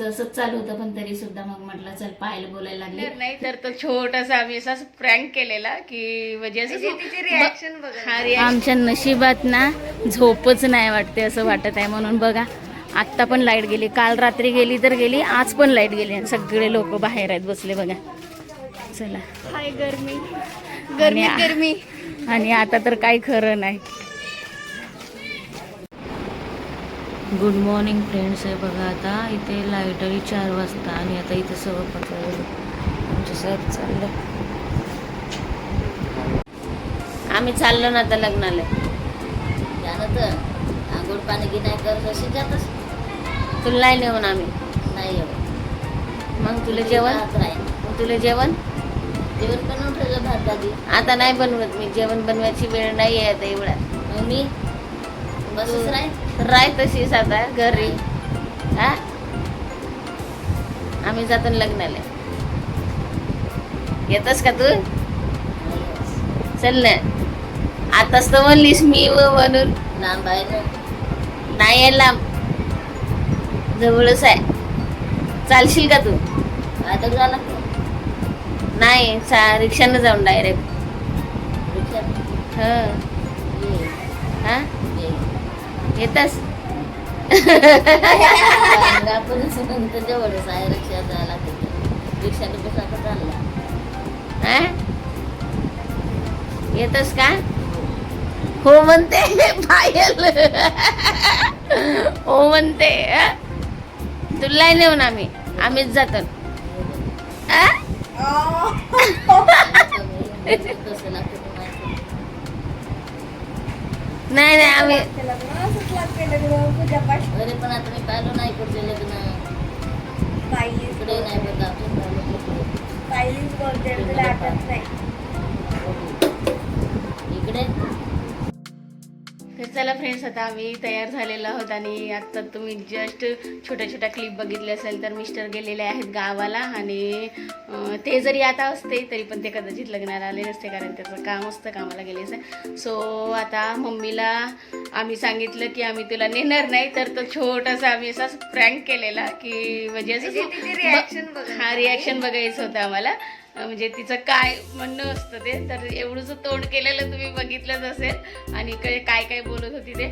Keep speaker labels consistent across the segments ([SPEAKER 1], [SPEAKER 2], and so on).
[SPEAKER 1] नव्हतं, असंच चालू होतं, पण तरी सुद्धा मग म्हटलं चल पाहायला बोलायला लागले.
[SPEAKER 2] नाही तर तो छोटासा आम्ही असा प्रँक केलेला की म्हणजे असं
[SPEAKER 1] आमच्या नशिबात ना झोपच नाही वाटते असं वाटत आहे. म्हणून बघा आत्ता पण लाईट गेली, काल रात्री गेली तर गेली, आज पण लाईट गेली आणि सगळे लोक बाहेर आहेत बसले बघा. चला
[SPEAKER 2] हाय गरमी गरमी गरमी.
[SPEAKER 1] आणि आता तर काही खरं नाही. गुड मॉर्निंग फ्रेंड्स आहे बघा. आता इथे लाईट आली 4 वाजता आणि आता इथे 5:15 आमच्या साहेब चाललं. आम्ही चाललो ना आता लग्नाला.
[SPEAKER 3] त्यानं तर आंघोळ पाणी की नाही करत अशी जातच
[SPEAKER 1] तुला नाही नेऊन आम्ही.
[SPEAKER 3] नाही एवढं.
[SPEAKER 1] मग तुला जेवण, मग तुला जेवण
[SPEAKER 3] जेवण बनवून ठेवलं भात भाजी.
[SPEAKER 1] आता नाही बनवत मी, जेवण बनवायची वेळ नाही आहे आता एवढा.
[SPEAKER 3] मग मी बसच
[SPEAKER 1] राय तशीच आता घरी. हा आम्ही जातो ना लग्नाला. येतस का तू? चल ना. आताच तर म्हणलीस मी म्हणून.
[SPEAKER 3] लांब आहे ना.
[SPEAKER 1] नाही आहे लांब, जवळच आहे. चालशील का तू?
[SPEAKER 3] आता झाला
[SPEAKER 1] नाही, रिक्षानं जाऊन डायरेक्ट. हा हा येतस?
[SPEAKER 3] आपण जवळच आहे. रिक्षा जायला रिक्षाने कसा चालला.
[SPEAKER 1] हा येतस का? हो म्हणते पायल. हो म्हणते. तुला नेऊन आम्हीच जातो.
[SPEAKER 3] कसं लागतं
[SPEAKER 1] नाही नाही आम्ही
[SPEAKER 3] अरे पण आता मी पाहिलं नाही कुठले लग्न इकडे नाही बघा. इकडे
[SPEAKER 2] तर चला फ्रेंड्स, आता आम्ही तयार झालेलो आहोत आणि आता तुम्ही जस्ट छोट्या छोट्या क्लिप बघितले असेल तर मिस्टर गेलेले आहेत गावाला आणि ते जरी आता असते तरी पण ते कदाचित लग्नाला आले नसते, कारण त्याचं काम असतं, कामाला गेले असते. सो आता मम्मीला आम्ही सांगितलं की आम्ही तुला नेणार नाही, तर तो छोटासा आम्ही असा प्रँक केलेला की म्हणजे असं रिॲक्शन बघायचं होतं आम्हाला. म्हणजे तिचं काय म्हणणं असतं ते, तर एवढंच तोंड केलेलं तुम्ही बघितलंच असेल आणि काय काय बोलत होती ते.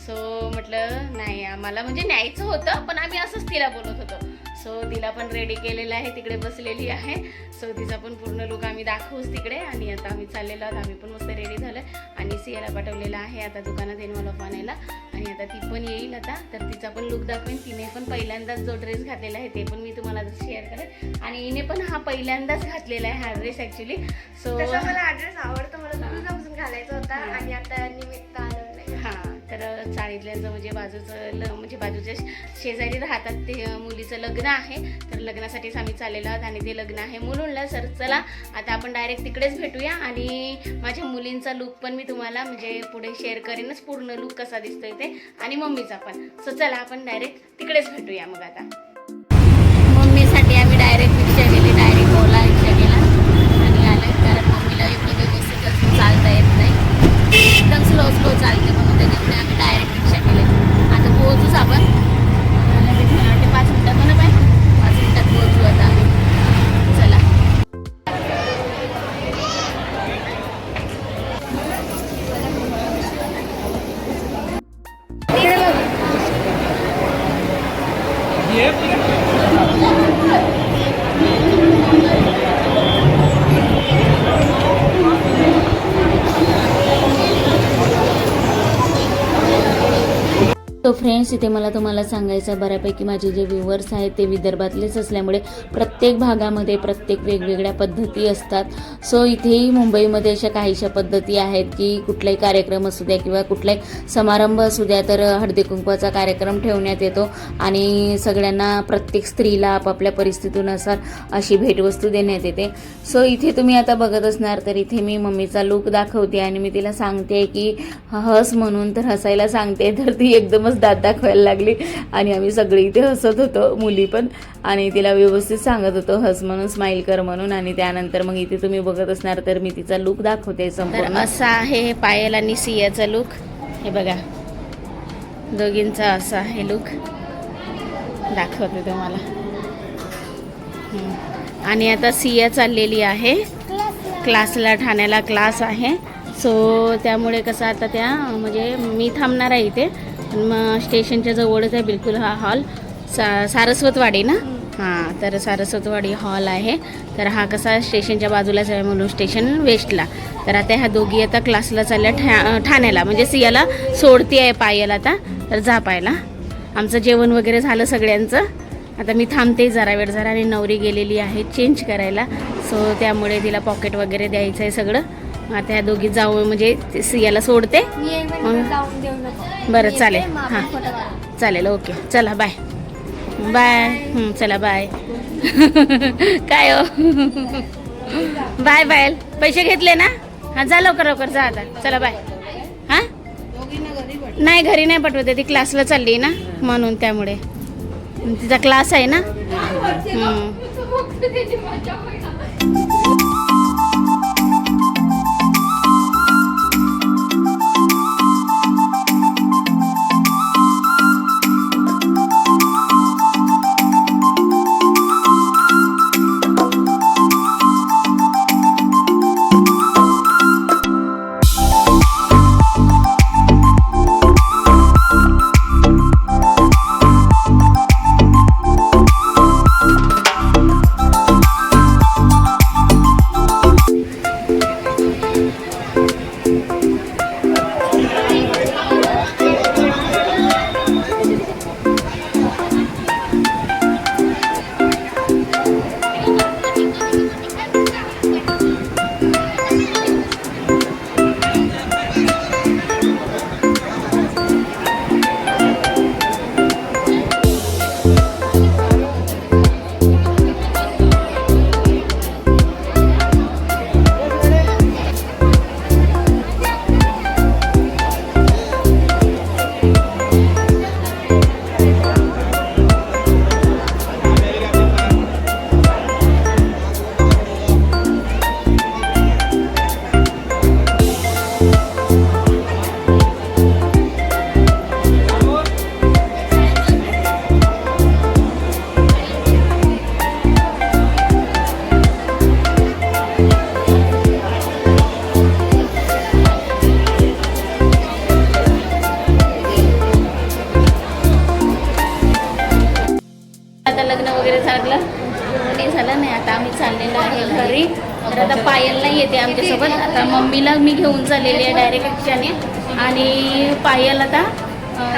[SPEAKER 2] सो म्हटलं नाही आम्हाला म्हणजे न्यायचं होतं, पण आम्ही असंच तिला बोलत होतो. सो तिला पण रेडी केलेलं आहे, तिकडे बसलेली आहे. सो तिचा पण पूर्ण लुक आम्ही दाखवूच तिकडे. आणि आता आम्ही चाललेलो आहोत, आम्ही पण मस्त रेडी झालं आणि सियाला पाठवलेलं आहे आता दुकानात इन्व्हॉल्व आणायला. आणि आता ती पण येईल आता, तर तिचा पण लुक दाखवेन. तिने पण पहिल्यांदाच जो ड्रेस घातलेला आहे ते पण मी तुम्हाला शेअर करेन. आणि हिने पण हा पहिल्यांदाच घातलेला आहे हा ड्रेस ॲक्च्युली. सो
[SPEAKER 4] मला हा ड्रेस आवडतो, मला दिवसापासून घालायचा होता आणि आता निमित्त आलं.
[SPEAKER 2] हां, तर चाळीतल्यांचं म्हणजे म्हणजे बाजूच्या शेजारी राहतात ते मुलीचं लग्न आहे, तर लग्नासाठीच आम्ही चाललेलो आहोत आणि ते लग्न आहे मुलुंडला. सर चला आता आपण डायरेक्ट तिकडेच भेटूया आणि माझ्या मुलींचा लुक पण मी तुम्हाला म्हणजे पुढे शेअर करेनच, पूर्ण लुक कसा दिसतोय ते, आणि मम्मीचा पण. सो चला आपण डायरेक्ट तिकडेच भेटूया मग. आता
[SPEAKER 1] मम्मीसाठी आम्ही डायरेक्ट रिक्षा गेली, डायरेक्ट ओला रिक्षा गेला आणि आलं, कारण मम्मीला एवढं व्यवस्थित असं चालता येत नाही, एकदम स्लो चालते, म्हणून त्याच्यामुळे आम्ही डायरेक्ट रिक्षा केली. आता पोहोचूच आपण लगेच, मला वाटते 5 मिनिटात म्हणा पाय 5 मिनिटात पोहोचू आता आम्ही. चला तो फ्रेंड्स, इथे मला तुम्हाला सांगायचं बऱ्यापैकी माझे जे व्ह्यूवर्स आहेत ते विदर्भातलेच असल्यामुळे प्रत्येक भागामध्ये प्रत्येक वेगवेगळ्या पद्धती असतात. सो इथेही मुंबईमध्ये अशा काहीशा पद्धती आहेत की कुठलाही कार्यक्रम असू द्या किंवा कुठलाही समारंभ असू द्या तर हळदी कुंकवाचा कार्यक्रम ठेवण्यात येतो आणि सगळ्यांना प्रत्येक स्त्रीला आपापल्या परिस्थितीनुसार अशी भेटवस्तू देण्यात येते. सो इथे तुम्ही आता बघत असणार तर इथे मी मम्मीचा लुक दाखवते आणि मी तिला सांगते की हस म्हणून, तर हसायला सांगते तर ती एकदमच दात दाखवायला लागली आणि आम्ही सगळे इथे हसत होतो, मुली पण, आणि तिला व्यवस्थित सांगत होतो हस म्हणून, स्माईल कर म्हणून. आणि त्यानंतर मग इथे तुम्ही बघत असणार तर मी तिचा लुक दाखवते संपूर्ण. असा आहे पायल आणि सियाचा लुक, हे बघा दोघींचा असा आहे लुक, दाखवते तुम्हाला.
[SPEAKER 2] आणि आता सिया चाललेली आहे क्लासला, ठाण्याला क्लास आहे. सो त्यामुळे कसं आता त्या म्हणजे मी थांबणार आहे इथे. मग स्टेशनच्या जवळच आहे बिलकुल हा हॉल, सारस्वतवाडी ना. हां, तर सारस्वतवाडी हॉल आहे. तर हा कसा स्टेशनच्या बाजूलाच आहे म्हणून स्टेशन वेस्टला. तर आता ह्या दोघी आता क्लासला चालल्या ठाण्याला, म्हणजे सियाला सोडती आहे पायल आता. तर जा पायला. आमचं जेवण वगैरे झालं सगळ्यांचं. आता मी थांबते जरा वेळ जरा, आणि नवरी गेलेली आहे चेंज करायला. सो त्यामुळे तिला पॉकेट वगैरे द्यायचं आहे सगळं. आता ह्या दोघी जाऊ म्हणजे सियाला सोडते. बरं चालेल, हां चालेल, ओके चला बाय बाय. चला बाय. काय हो बाय बाय. पैसे घेतले ना? हां जा लवकर लवकर जा आता. चला बाय. हां नाही घरी नाही पाठवते, ती क्लासला चालली ना म्हणून, त्यामुळे तिचा क्लास आहे ना. आता लग्न वगैरे झालं नाही. आता आम्ही चाललेलो आहे घरी. तर आता पायल नाही येते आमच्यासोबत. आता मम्मीला मी घेऊन चाललेली आहे डायरेक्ट रिक्षाने, आणि पायल आता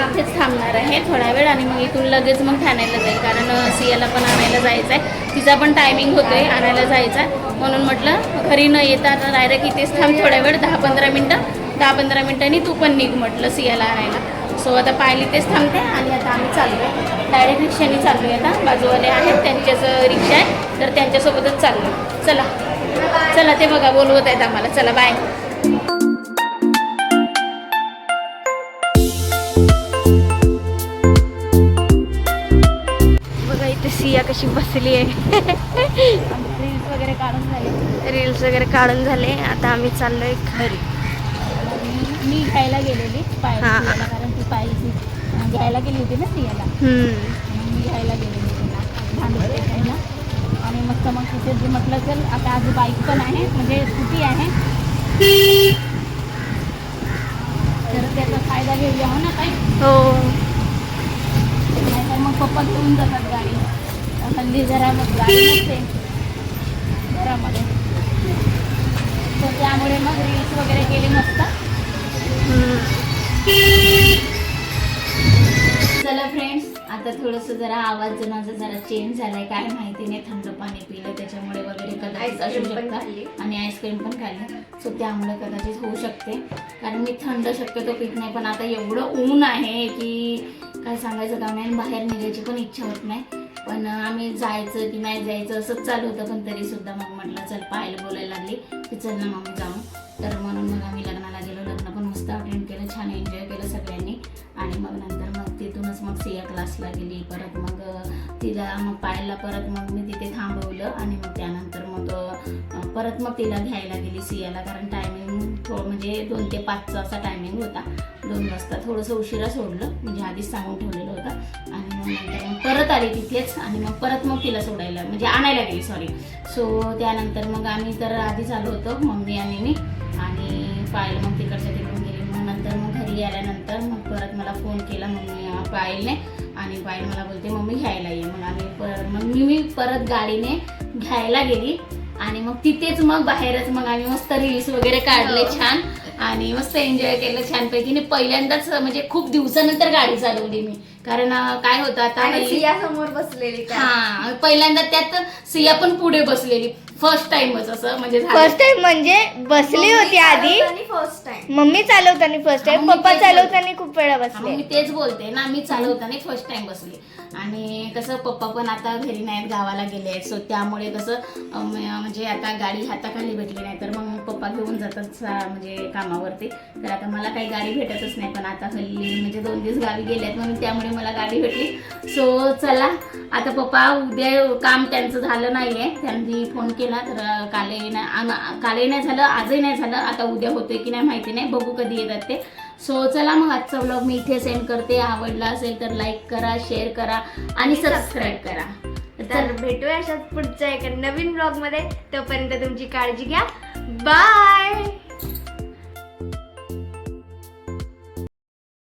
[SPEAKER 2] इथेच थांबणार आहे थोडा वेळ, आणि मग इथून लगेच मग ठाण्याला जाईल. कारण सियाला पण आणायला जायचं आहे, तिचा पण टायमिंग होतो आहे आणायला जायचा. म्हणून म्हटलं घरी न येता आता डायरेक्ट इथेच थांब थोड्या वेळ, 10-15 मिनटांनी तू पण निघ म्हटलं सियाला आणायला. सो आता पायल इथेच थांबते, आणि आता आम्ही चाललो डायरेक्ट रिक्षाने चाललो आहे. आता बाजूवाले आहेत त्यांच्याच रिक्षा आहे, तर त्यांच्यासोबतच चाललो. चला चला, ते बघा बोलवत आहेत आम्हाला. चला बाय. बघा इथे सिया कशी बसली आहे. रील्स वगैरे काढून झाले. आता आम्ही चाललोय घरी.
[SPEAKER 1] मी घ्यायला गेलेली पायल, कारण ती पायल घ्यायला गेली होती ना सियाला. मी घ्यायला गेलेली तिला भांडे घ्यायला, आणि मस्त मग तिथे म्हटलं चल आता आज बाईक पण आहे, म्हणजे स्कूटी आहे, तर त्याचा फायदा घेऊया हो ना काही.
[SPEAKER 2] हो,
[SPEAKER 1] नाहीतर मग पप्पा घेऊन जातात गाडी. हल्ली जरा मग गाडी नसते घरामध्ये, तर त्यामुळे मग रील्स वगैरे केली मस्त. चला फ्रेंड्स, आता थोडंसं जरा आवाज माझा जरा चेंज झालाय, काय माहिती नाही, थंड पाणी पिलं त्याच्यामुळे वगैरे कदाचित असू शकतं, आणि आईस्क्रीम पण खाल्ली. सो त्यामुळे कदाचित होऊ शकते, कारण मी थंड शक्यतो पित नाही. पण आता एवढं ऊन आहे की काय सांगायचं काम नाही, बाहेर निघायची पण इच्छा होत नाही. पण आम्ही जायचं की नाही जायचं असंच चालू होतं. पण तरी सुद्धा मग म्हटलं चल पायल बोलायला लागली की चल ना मम्मी जाऊन. तर म्हणून मग आम्ही लग्नाला गेलो. लग्न पण मस्त अटेंड केलं, छान एन्जॉय केलं सगळ्यांनी. आणि मग नंतर मग तिथूनच मग सिया क्लासला गेली. परत मग तिला मग पायलला परत मग मी तिथे थांबवलं, आणि मग त्यानंतर मग परत मग तिला घ्यायला गेली सियाला, कारण टायमिंग
[SPEAKER 2] म्हणजे 2 ते 5चा असा टायमिंग होता. 2 वाजता थोडंसं उशिरा सोडलं, म्हणजे आधीच सांगून ठेवलेलं होतं. आणि मग नंतर मग परत आली तिथेच आणि मग परत मग तिला सोडायला म्हणजे आणायला गेली सॉरी. सो त्यानंतर मग आम्ही तर आधीच आलो होतो, मम्मी आणि मी, आणि पायल मग तिकडच्या तिकडून गेली. मग नंतर मग घरी आल्यानंतर मग परत मला फोन केला मम्मी पायलने, आणि पायल मला बोलते मम्मी घ्यायला ये. मग आम्ही मग मी परत गाडीने घ्यायला गेली आणि मग तिथेच मग बाहेरच मग आम्ही मस्त रील्स वगैरे काढले छान आणि मस्त एन्जॉय केलं छानपैकी. पहिल्यांदाच म्हणजे खूप दिवसानंतर गाडी चालवली मी, कारण काय होतं आता
[SPEAKER 4] सिया समोर बसलेली
[SPEAKER 2] हा पहिल्यांदा त्यात सिया पण पुढे बसलेली फर्स्ट टाइमच असं म्हणजे झालं.
[SPEAKER 5] फर्स्ट टाइम म्हणजे बसली होती आधी,
[SPEAKER 4] फर्स्ट टाइम
[SPEAKER 5] मम्मी चालवताना फर्स्ट टाइम,
[SPEAKER 2] मग मी
[SPEAKER 5] पप्पा
[SPEAKER 2] तेच
[SPEAKER 5] चालवताना खूप वेळा
[SPEAKER 2] मग
[SPEAKER 5] बसले.
[SPEAKER 2] मी तेच बोलते ना, मी चालवताना फर्स्ट टाइम बसली. आणि कसं पप्पा पण आता घरी नाहीत, गावाला गेले आहेत. सो त्यामुळे कसं म्हणजे आता गाडी हाताखाली भेटली नाही तर मग पप्पा घेऊन जातात म्हणजे कामावरती. तर आता मला काही गाडी भेटतच नाही, पण आता हल्ली म्हणजे 2 दिवस गावी गेले आहेत म्हणून त्यामुळे मला गाडी भेटली. सो चला आता पप्पा उद्या काम त्यांचं झालं नाहीये, त्यांनी फोन केला तर कालही नाही झालं, आजही नाही झालं. आता उद्या होतंय की नाही माहिती नाही, बघू कधी येतात ते. सो चला मग आजचा व्लॉग मी इथे सेंड करते. आवडला असेल तर लाईक करा, शेअर करा आणि सबस्क्राईब करा.
[SPEAKER 4] तर भेटूया अशाच पुढच्या एका नवीन ब्लॉग मध्ये. तोपर्यंत तुमची काळजी घ्या. बाय.